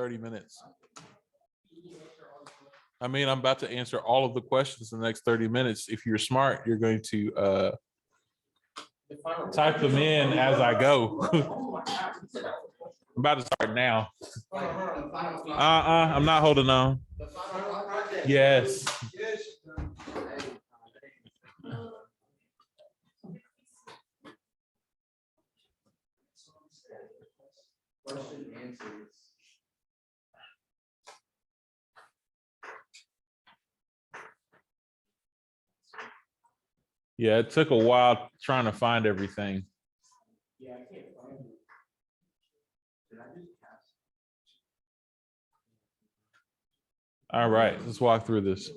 30 minutes. I mean, I'm about to answer all of the questions in the next 30 minutes. If you're smart, you're going to type them in as I go. I'm about to start now. I'm not holding on. Yes. Question answers. Yeah, it took a while trying to find everything. Yeah, I can't find it. Did I just pass? All right, let's walk through this.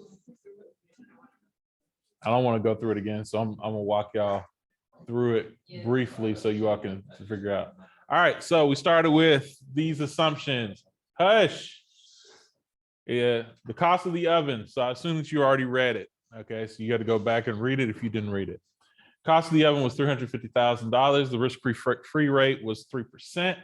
I don't want to go through it again, so I'm gonna walk y'all through it briefly so you all can figure out. All right, so we started with these assumptions. Hush. Yeah, the cost of the oven. So I assume that you already read it. Okay, so you got to go back and read it if you didn't read it. Cost of the oven was $350,000. The risk-free rate was 3%.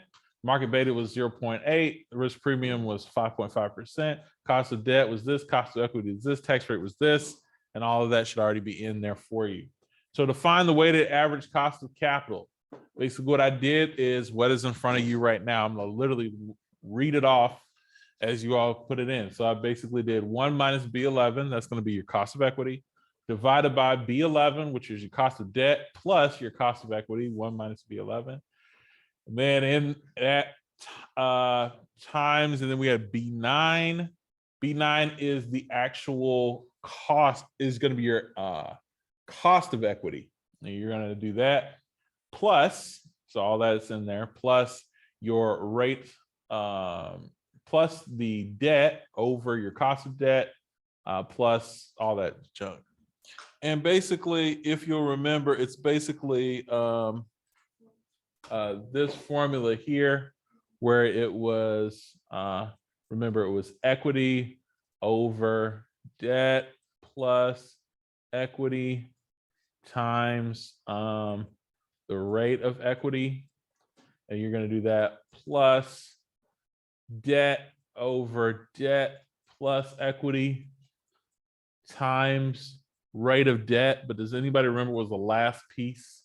Market beta was 0.8. The risk premium was 5.5%. Cost of debt was this. Cost of equity is this. Tax rate was this. And all of that should already be in there for you. So to find the weighted average cost of capital, basically what I did is what is in front of you right now. I'm going to literally read it off as you all put it in. So I basically did 1 minus B11, that's going to be your cost of equity, divided by B11, which is your cost of debt, plus your cost of equity, 1 minus B11. And then in that times, and then we had B9. B9 is the actual cost, is going to be your cost of equity. And you're going to do that plus, so all that's in there, plus your rate, plus the debt over your cost of debt, plus all that junk. And basically, if you'll remember, it's basically this formula here where it was, remember, it was equity over debt plus equity times the rate of equity. And you're going to do that plus debt over debt plus equity times rate of debt. But does anybody remember what was the last piece?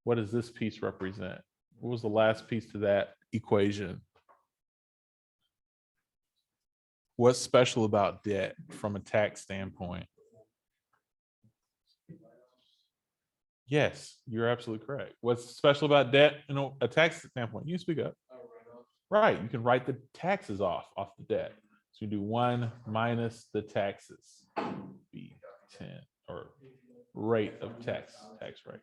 What does this piece represent? What was the last piece to that equation? What's special about debt from a tax standpoint? Yes, you're absolutely correct. What's special about debt in a tax standpoint? You speak up. Right, you can write the taxes off the debt. So you do 1 minus the taxes, B10, or rate of tax rate.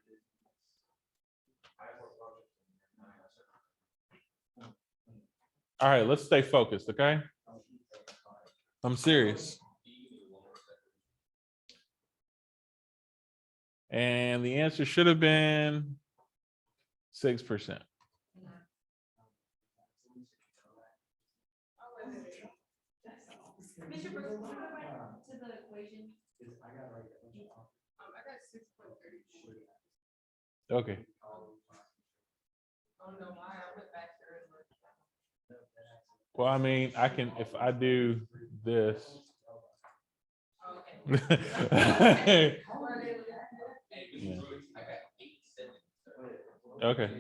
All right, let's stay focused, okay? I'm serious. And the answer should have been 6%. Mr. Brooks, can you go back to the equation? I got 6.30. Okay. Oh no, I went back there. Well, I mean, I can, if I do this. Okay. Yeah. Okay.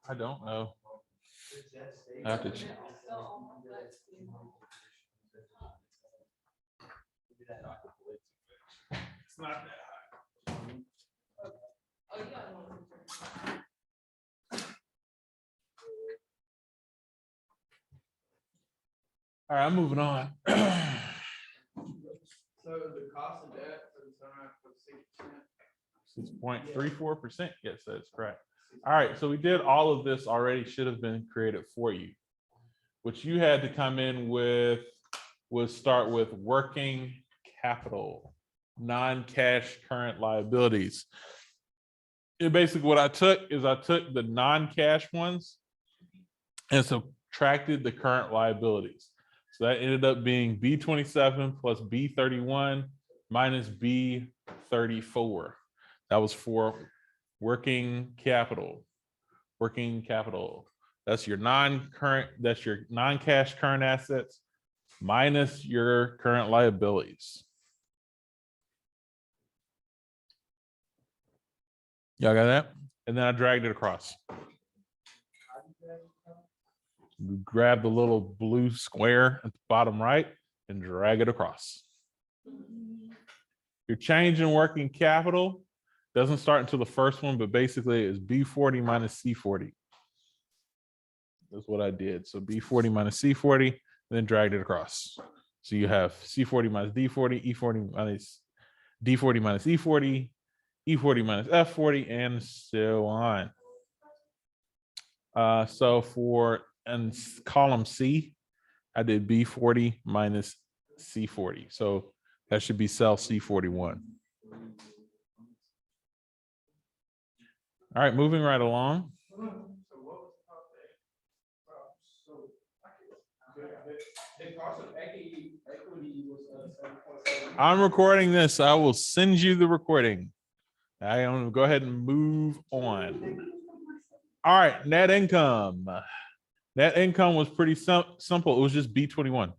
I don't know. I have to check. It's not that high. Oh, you got one. All right, I'm moving on. So the cost of debt for the summer was 6%. 6.34%. Yes, that's correct. All right, so we did all of this already, should have been created for you. What you had to come in with was start with working capital, non-cash current liabilities. And basically what I took is I took the non-cash ones and subtracted the current liabilities. So that ended up being B27 plus B31 minus B34. That was for working capital. Working capital. That's your non-current, that's your non-cash current assets minus your current liabilities. Y'all got that? And then I dragged it across. Grab the little blue square at the bottom right and drag it across. Your change in working capital doesn't start until the first one, but basically it's B40 minus C40. That's what I did. So B40 minus C40, and then dragged it across. So you have C40 minus D40, E40 minus D40 minus E40, E40 minus F40, and so on. So for and column C, I did B40 minus C40. So that should be cell C41. All right, moving right along. The cost of equity was 7.7. I'm recording this. I will send you the recording. I want to go ahead and move on. All right, net income. Net income was pretty simple. It was just B21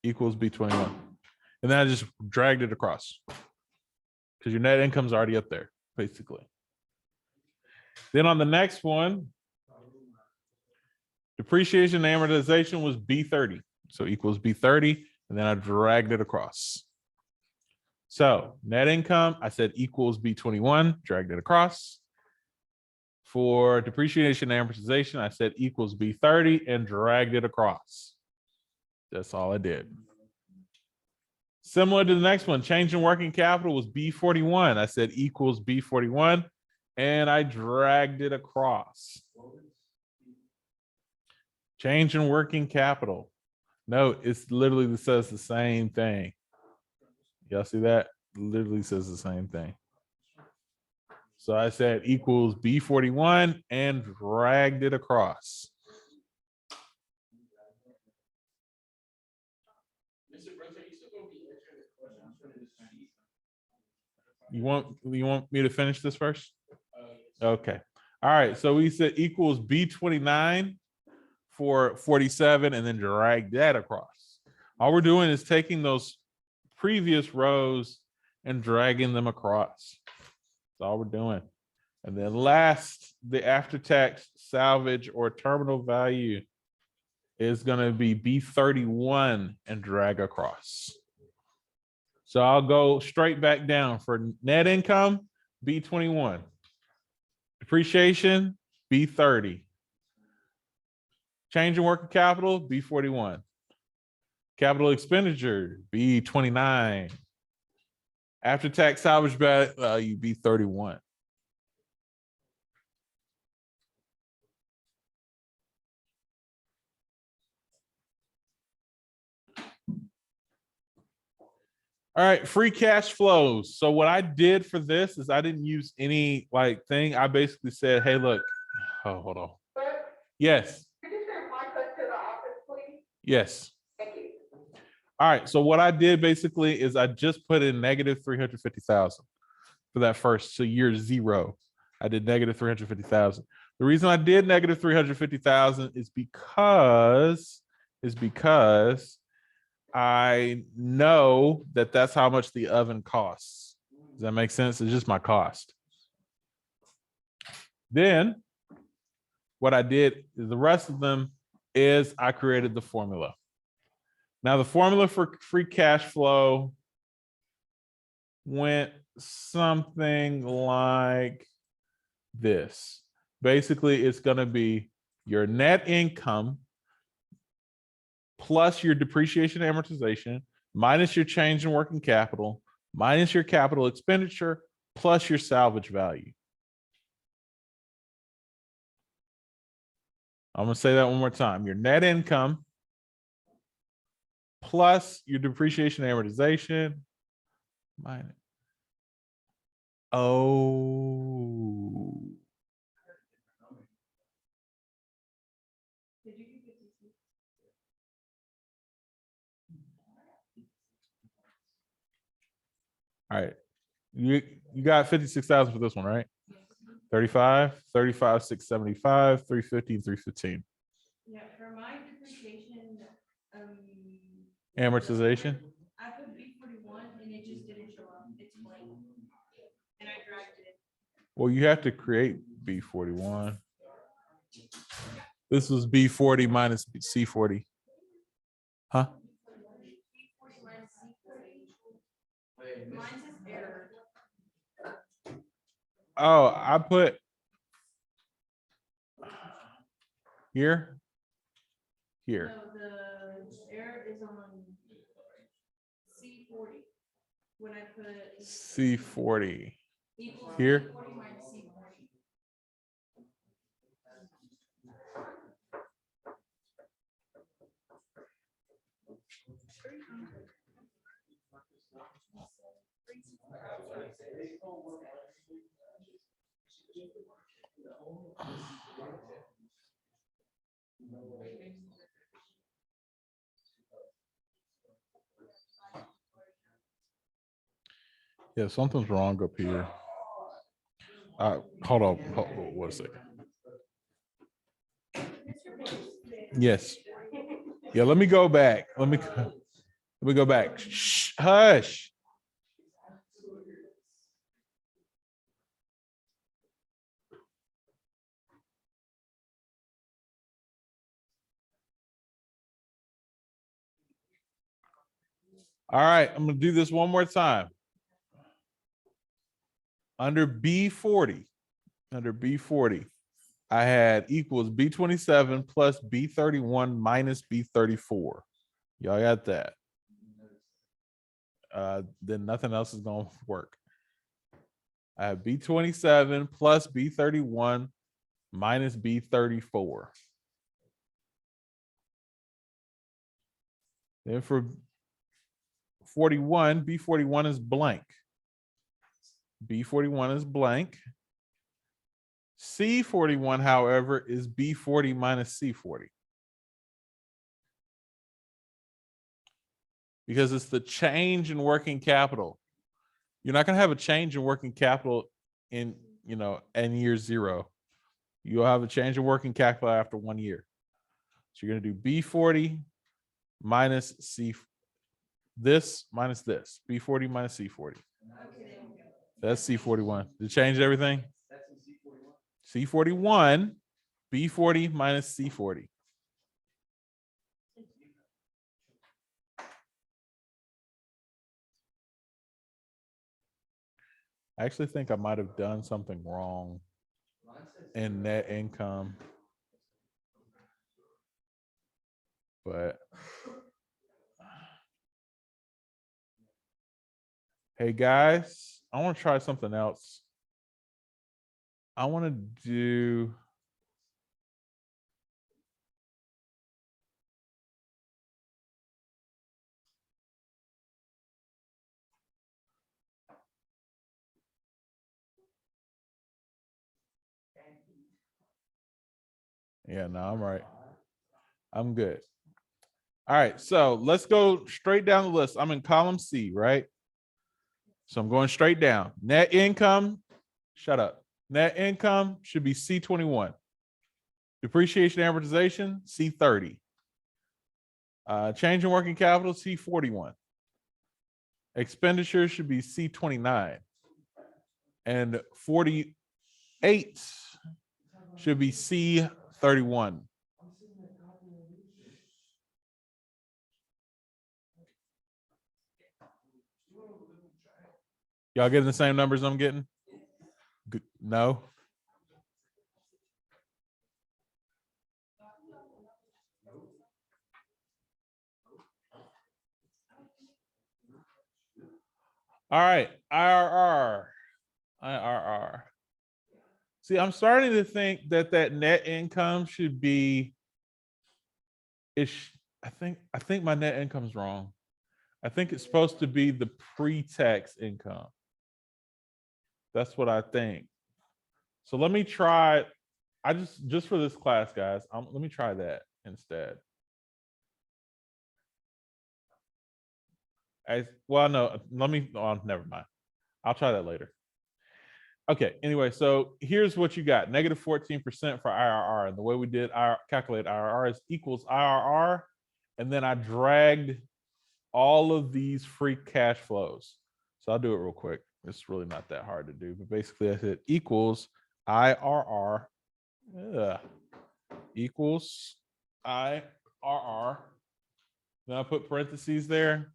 equals B21. And then I just dragged it across because your net income's already up there, basically. Then on the next one, depreciation and amortization was B30. So equals B30, and then I dragged it across. So net income, I said equals B21, dragged it across. For depreciation and amortization, I said equals B30 and dragged it across. That's all I did. Similar to the next one, change in working capital was B41. I said equals B41 and I dragged it across. Change in working capital. Note, it's literally says the same thing. Y'all see that? Literally says the same thing. So I said equals B41 and dragged it across. You want me to finish this first? Okay. All right. So we said equals B29 for 47 and then drag that across. All we're doing is taking those previous rows and dragging them across. That's all we're doing. And then last, the after-tax salvage or terminal value is going to be B31 and drag across. So I'll go straight back down for net income, B21. Depreciation, B30. Change in working capital, B41. Capital expenditure, B29. After-tax salvage value, B31. All right, free cash flows. So what I did for this is I didn't use any thing. I basically said, hey, look, hold on. Yes. Could you send my clip to the office, please? Yes. Thank you. All right, so what I did basically is I just put in negative 350,000 for that first, so year zero. I did negative 350,000. The reason I did negative 350,000 is because I know that that's how much the oven costs. Does that make sense? It's just my cost. Then what I did is the rest of them is I created the formula. Now the formula for free cash flow went something like this. Basically, it's going to be your net income plus your depreciation and amortization, minus your change in working capital, minus your capital expenditure, plus your salvage value. I'm going to say that one more time. Your net income plus your depreciation and amortization, minus. Oh. Did you do 56? All right. You got 56,000 for this one, right? 35, 675, 350, and 315. Yeah, for my depreciation, Amortization. I put B41 and it just didn't show up. It's blank. And I dragged it. Well, you have to create B41. This was B40 minus C40. Huh? B40 minus C40. Mine says error. Oh, I put here. Here. No, the error is on C40. When I put C40. equals Here? B40 minus C40. Yeah, something's wrong up here. Hold on. Hold on 1 second. Yes. Yeah, let me go back. Let me go back. Shh, hush. All right, I'm gonna do this one more time. Under B40, I had equals B27 plus B31 minus B34. Y'all got that? Then nothing else is gonna work. I have B27 plus B31 minus B34. Then for 41, B41 is blank. B41 is blank. C41, however, is B40 minus C40. Because it's the change in working capital. You're not going to have a change in working capital in year 0. You'll have a change in working capital after 1 year. So you're going to do B40 minus C, this minus this, B40 minus C40. That's C41. Did it change everything? C41, B40 minus C40. I actually think I might have done something wrong in net income. But hey guys, I want to try something else. I want to do yeah, no, I'm right. I'm good. All right, so let's go straight down the list. I'm in column C, right? So I'm going straight down. Net income, shut up. Net income should be C21. Depreciation amortization, C30. Change in working capital, C41. Expenditures should be C29. And 48 should be C31. Y'all getting the same numbers I'm getting? Good. No? All right, IRR. See, I'm starting to think that net income should be. I think my net income's wrong. I think it's supposed to be the pre-tax income. That's what I think. So let me try. I just for this class, guys. Let me try that instead. No. Let me. Oh, never mind. I'll try that later. Okay, anyway, so here's what you got. Negative 14% for IRR. And the way we did calculate IRR is equals IRR. And then I dragged all of these free cash flows. So I'll do it real quick. It's really not that hard to do. But basically I said equals IRR equals IRR. Then I put parentheses there.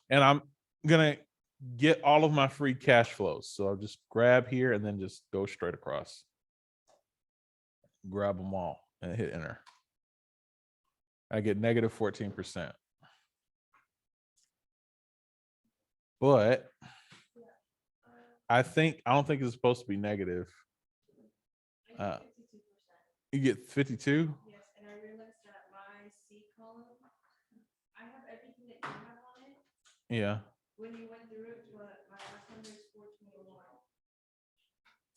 And I'm going to get all of my free cash flows. So I'll just grab here and then just go straight across. Grab them all and hit enter. I get negative 14%. But I don't think it's supposed to be negative. You get 52? Yes, and I realized that my C column, I have everything that you have on it. Yeah. When you went through it, but my last number is 421.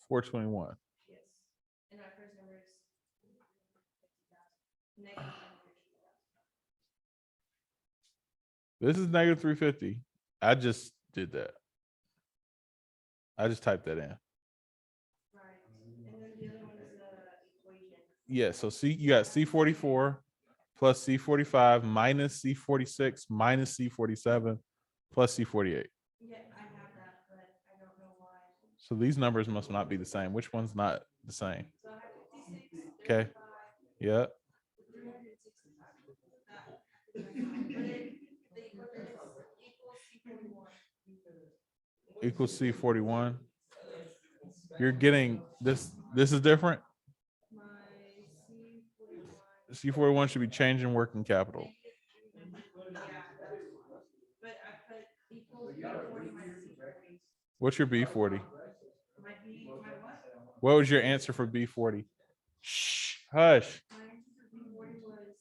421. Yes. And my first number is 50,000. Negative 350,000. This is negative 350. I just did that. I just typed that in. Right. And then the other one is the equation. Yeah, so you got C44 plus C45 minus C46 minus C47 plus C48. Yeah, I have that, but I don't know why. So these numbers must not be the same. Which one's not the same? So I have 56, Okay. 35, Yeah. 365. But the equation is equals C41. Equals C41. You're getting this. This is different. My C41. C41 should be changing working capital. Yeah, that's one. But I put equals B40 minus C40. What's your B40? My what? What was your answer for B40? Shh, hush. My answer for B40 was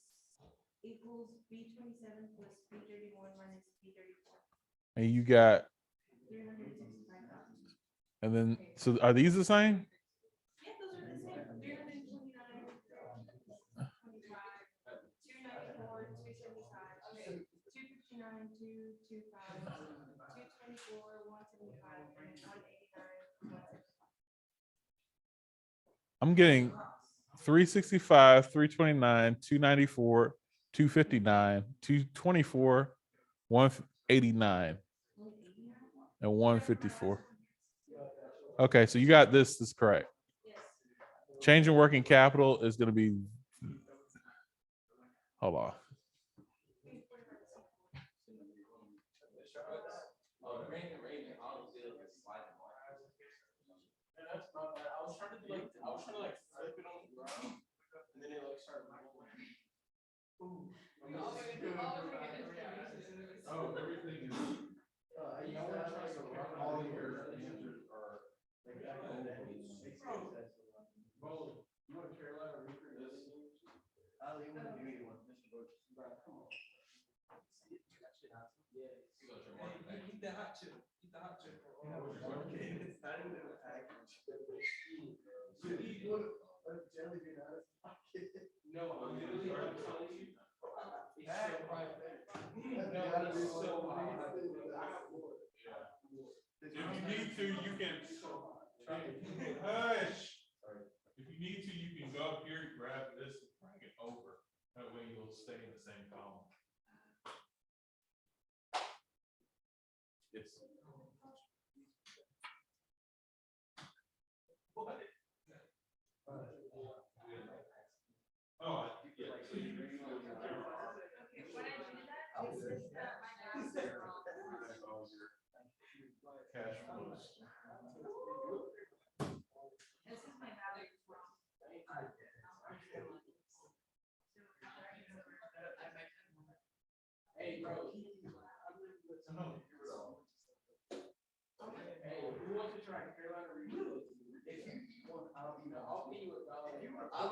equals B27 plus B31 minus B32. And you got, 365,000. and then, so are these the same? Yeah, those are the same. 329, 25, 294, 275. Okay, 259, 225, 224, 175, and 189, 175. I'm getting 365, 329, 294, 259, 224, 189, and 154. Okay, so you got this. This is correct. Yes. Change in working capital is going to be, hold on. Oh, everything is. You know, when I try to run all your answers are. Well, you want Carolina Reaper this? I'll leave one to you. Eat the hot chip. Eat the hot chip. It's not even in a package. Jelly bean out of pocket. No, I'm literally telling you. It's so right there. No, it's so hot. If you need to, you can. Hush. If you need to, you can go up here, grab this, and bring it over. That way you'll stay in the same column. It's. What? Oh, yeah. So you can. Okay, when I do that, it's just my math is wrong. Cash flows. This is my value is wrong. Hey, bro. Hey, who wants to try Carolina Reaper? If you want, I'll pay you $1. I'll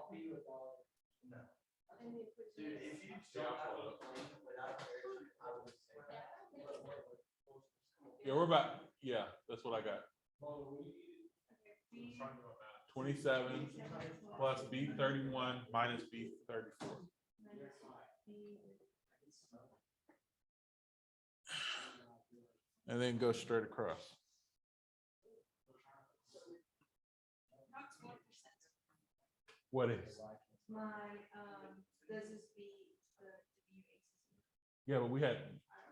pay you $1. No. Dude, if you jump out of a plane without a parachute, I would say. Yeah, we're about, yeah, that's what I got. 27 plus B31 minus B34. and then go straight across. What is? My, does this beat the WACC? Yeah, but we had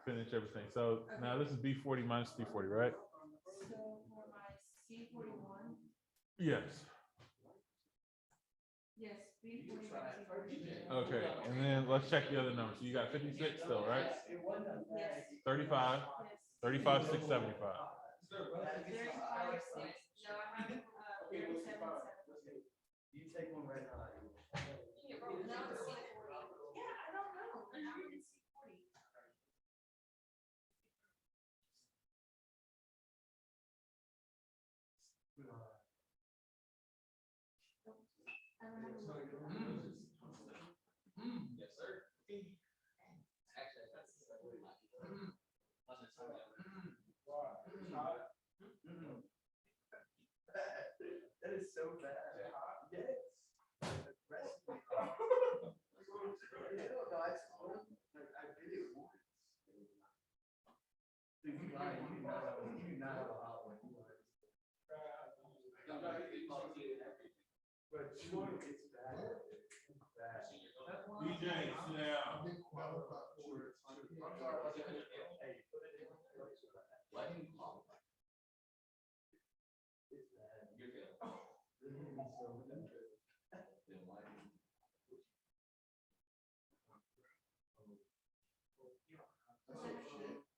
finished everything. So now this is B40 minus C40, right? So for my C41, Yes. yes, B40 minus C40. Okay, and then let's check the other numbers. So you got 56 still, right? Yes. 35, Yes. 35, 675. 35, 6, no, I have, 37, 7. You take one right now. No, it's C40. Yeah, I don't know. Now it's C40. I don't have a- Yes, sir. Actually, that's that is so bad. Yes. I did it once. So you lied, you did not have a hot one. But it's bad. It's bad. BJ, sit down. Hey, put it in. Let him qualify. It's bad. You're good. This is gonna be so good. Then why?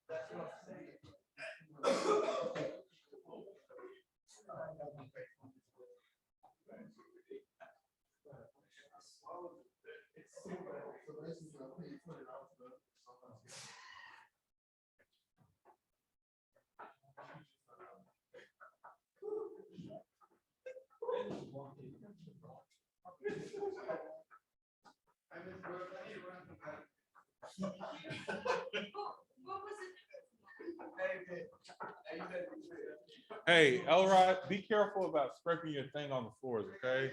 That's what I'm saying. It's so bad. What was it? Hey, Elrod, be careful about scraping your thing on the floors, okay?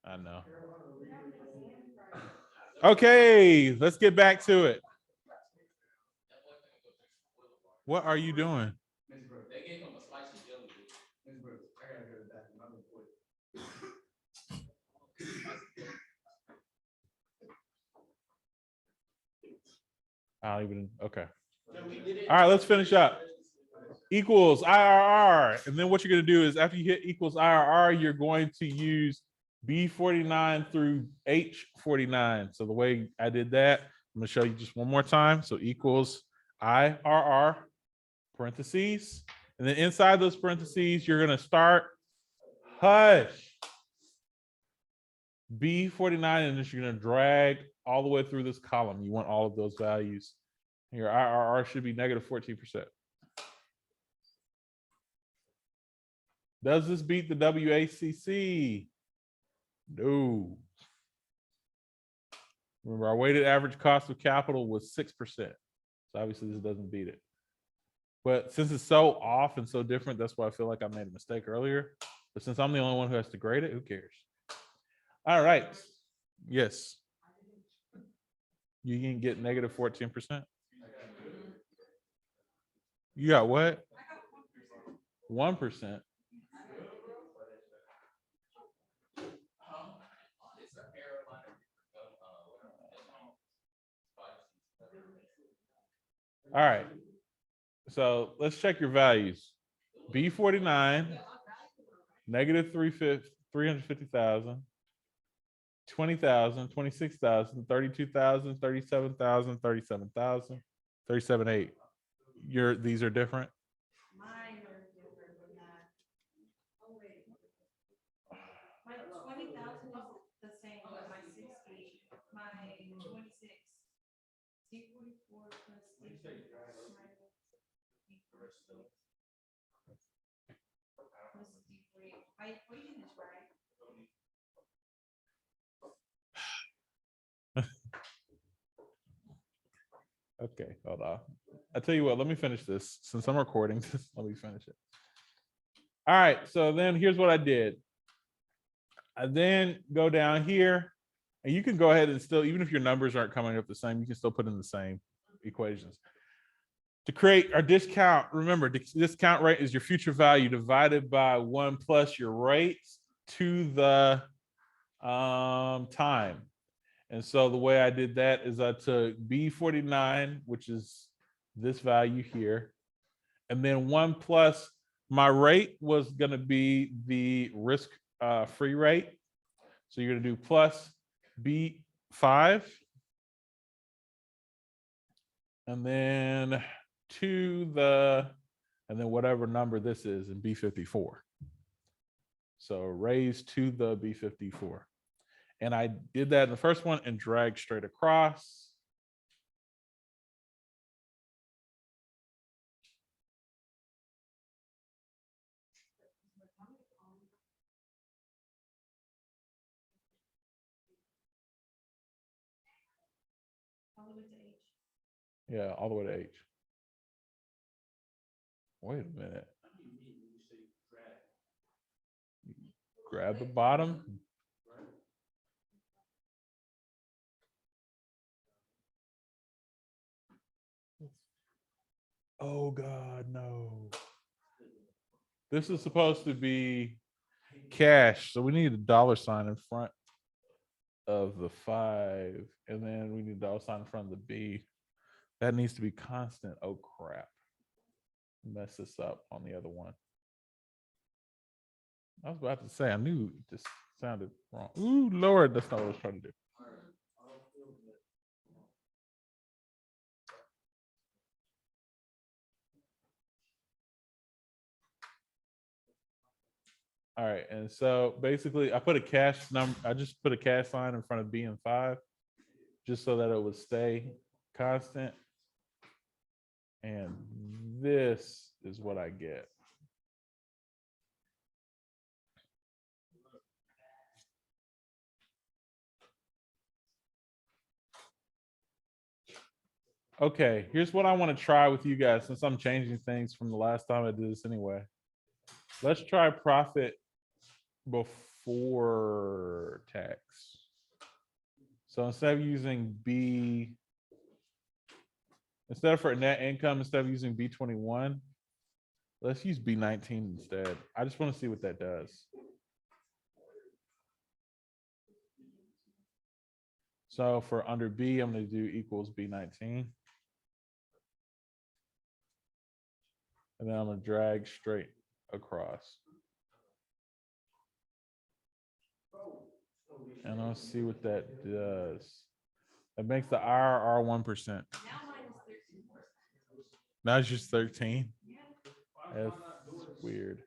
I know. Okay, let's get back to it. What are you doing? Miss Brooks, they gave him a spicy jelly. Miss Brooks, I gotta go to the bathroom. I'm gonna quit. I'll even, okay. No, we did it. All right, let's finish up. Equals IRR. And then what you're going to do is after you hit equals IRR, you're going to use B49 through H49. So the way I did that, I'm going to show you just one more time. So equals IRR, parentheses. And then inside those parentheses, you're going to start hush. B49, and then you're going to drag all the way through this column. You want all of those values. Your IRR should be negative 14%. Does this beat the WACC? No. Remember, our weighted average cost of capital was 6%. So obviously this doesn't beat it. But since it's so off and so different, that's why I feel like I made a mistake earlier. But since I'm the only one who has to grade it, who cares? All right. Yes. You can get negative 14%. You got what? 1%. All right. So let's check your values. B49, negative 350,000, 20,000, 26,000, 32,000, 37,000, 37,000, 37,800. These are different. Mine are different than that. Oh, wait. My 20,000 is the same, but my 60, my 26. C44 plus C45 minus C46. Plus C48. My equation is right. Okay, hold on. I tell you what, let me finish this. Since I'm recording this, let me finish it. All right, so then here's what I did. I then go down here, and you can go ahead and still, even if your numbers aren't coming up the same, you can still put in the same. equations. To create our discount, remember, discount rate is your future value divided by 1 plus your rate to the time. And so the way I did that is I took B49, which is this value here, and then 1 plus my rate was going to be the risk free rate. So you're going to do plus B5, and then to the, and then whatever number this is in B54. So raised to the B54. And I did that in the first one and dragged straight across. All the way to H. Yeah, all the way to H. Wait a minute. Grab the bottom. Oh God, no. This is supposed to be cash. So we need a dollar sign in front of the 5. And then we need a dollar sign in front of the B. That needs to be constant. Oh crap. Mess this up on the other one. I was about to say, I knew it just sounded wrong. Ooh, Lord, that's not what I was trying to do. All right, and so basically I put a cash number, I just put a cash sign in front of B and 5, just so that it would stay constant. And this is what I get. Okay, here's what I want to try with you guys, since I'm changing things from the last time I did this anyway. Let's try profit before tax. So instead of using B, instead of for net income, instead of using B21, let's use B19 instead. I just want to see what that does. So for under B, I'm going to do equals B19. And then I'm going to drag straight across. And I'll see what that does. It makes the IRR 1%. Now mine is 13%. Now it's just 13. That's weird.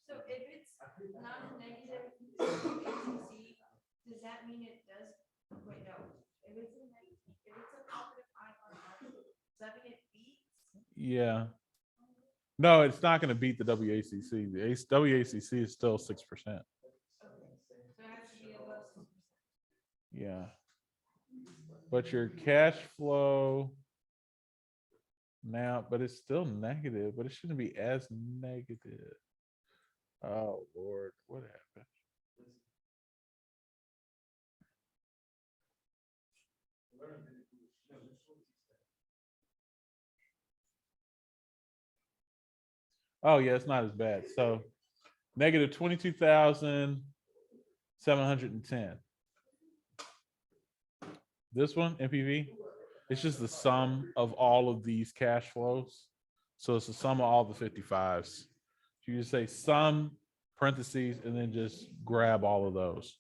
So if it's not a negative ACC, does that mean it does, wait, no. If it's a negative, if it's a positive IRR, does that mean it beats? Yeah. No, it's not going to beat the WACC. The WACC is still 6%. So it has to be above 6%. Yeah. But your cash flow now, but it's still negative, but it shouldn't be as negative. Oh, Lord, what happened? Oh, yeah, it's not as bad. So negative 22,710. This one, NPV, it's just the sum of all of these cash flows. So it's the sum of all the 55s. You just say sum, parentheses, and then just grab all of those.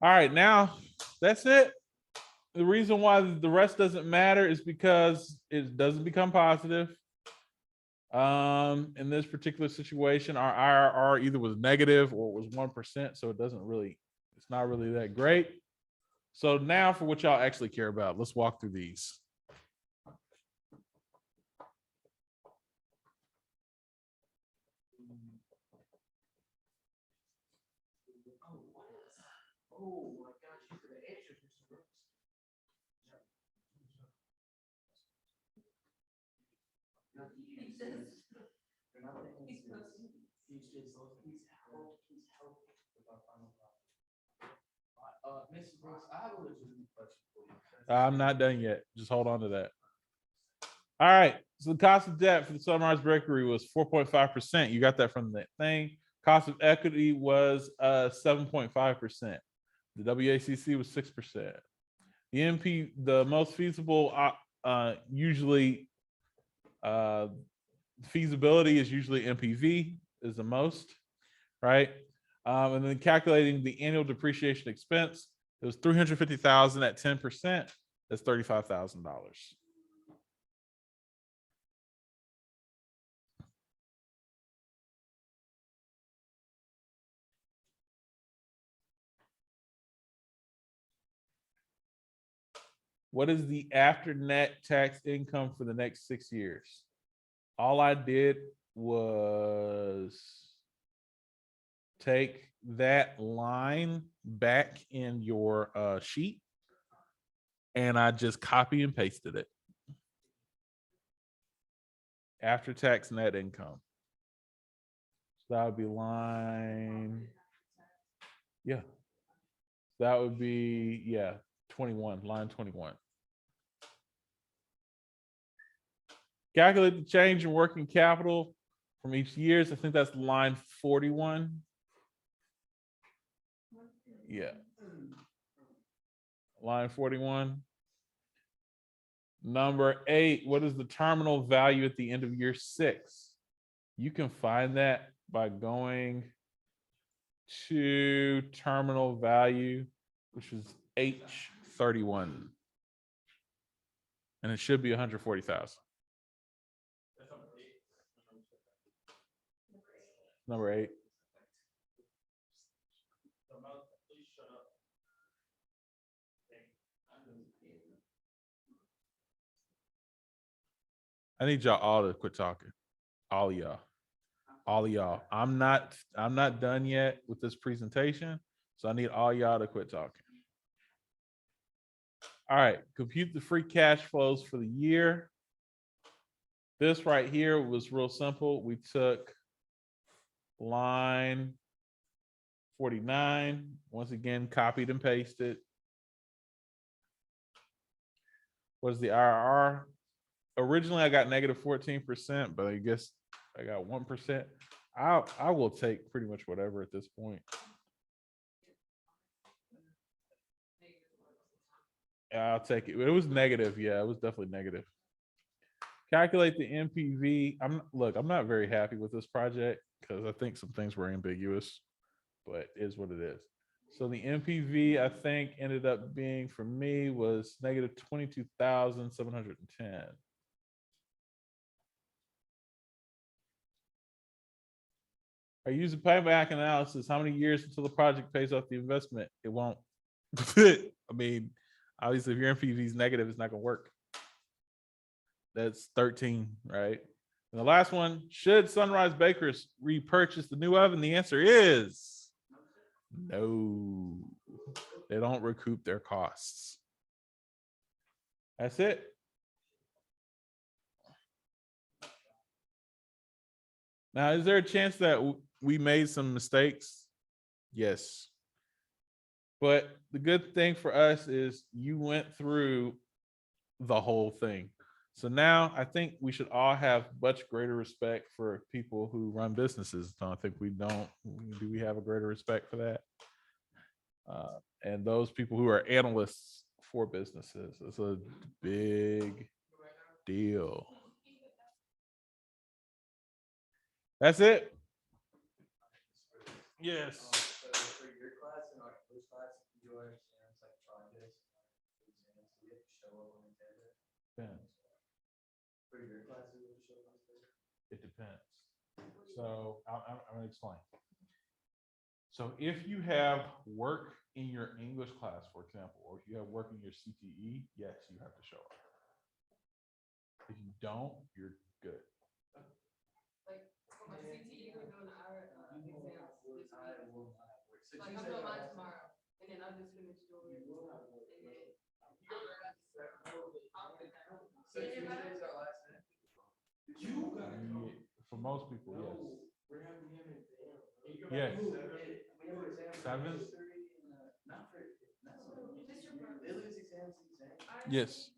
All right, now that's it. The reason why the rest doesn't matter is because it doesn't become positive. In this particular situation, our IRR either was negative or it was 1%, so it doesn't really, it's not really that great. So now for what y'all actually care about, let's walk through these. Oh my gosh, you could have answered this. Mrs. Brooks, I have a legitimate question for you. I'm not done yet. Just hold on to that. All right. So the cost of debt for the Sunrise Bakery was 4.5%. You got that from that thing. Cost of equity was 7.5%. The WACC was 6%. The most feasible usually feasibility is usually MPV is the most, right? And then calculating the annual depreciation expense, it was $350,000 at 10%. That's $35,000. What is the after net tax income for the next 6 years? All I did was take that line back in your sheet and I just copy and pasted it. After tax net income. So that would be line, yeah. That would be, yeah, 21, line 21. Calculate the change in working capital from each year's. I think that's line 41. Yeah. Line 41. Number 8, what is the terminal value at the end of year 6? You can find that by going to terminal value, which is H31. And it should be 140,000. Number 8. I need y'all all to quit talking. All of y'all. All of y'all. I'm not done yet with this presentation. So I need all y'all to quit talking. All right, compute the free cash flows for the year. This right here was real simple. We took line 49, once again, copied and pasted. What is the IRR? Originally, I got negative 14%, but I guess I got 1%. I will take pretty much whatever at this point. I'll take it. It was negative. Yeah, it was definitely negative. Calculate the NPV. I'm not very happy with this project because I think some things were ambiguous, but it is what it is. So the NPV I think ended up being for me was negative 22,710. I use a payback analysis. How many years until the project pays off the investment? It won't. I mean, obviously, if your NPV is negative, it's not going to work. That's 13, right? And the last one, should Sunrise Bakers repurchase the new oven? The answer is no. They don't recoup their costs. That's it. Now, is there a chance that we made some mistakes? Yes. But the good thing for us is you went through the whole thing. So now I think we should all have much greater respect for people who run businesses. Don't think we don't. Do we have a greater respect for that? And those people who are analysts for businesses. It's a big deal. That's it. Yes. So for your class and our English class, you do understand it's like projects, exams, you have to show up on the table. Depends. For your classes, you have to show up on the table. It depends. So I'm going to explain. So if you have work in your English class, for example, or if you have work in your CTE, yes, you have to show up. If you don't, you're good. Like for my CTE, we're doing our exams this week. I will not work. So Like I'm doing mine tomorrow, and then I'll just finish doing it. And then So Tuesday's our last day. You gotta come. For most people, yes. Yes. We have an exam. Seven? Not for, not. Mr. Brooks. They lose exams. I Yes.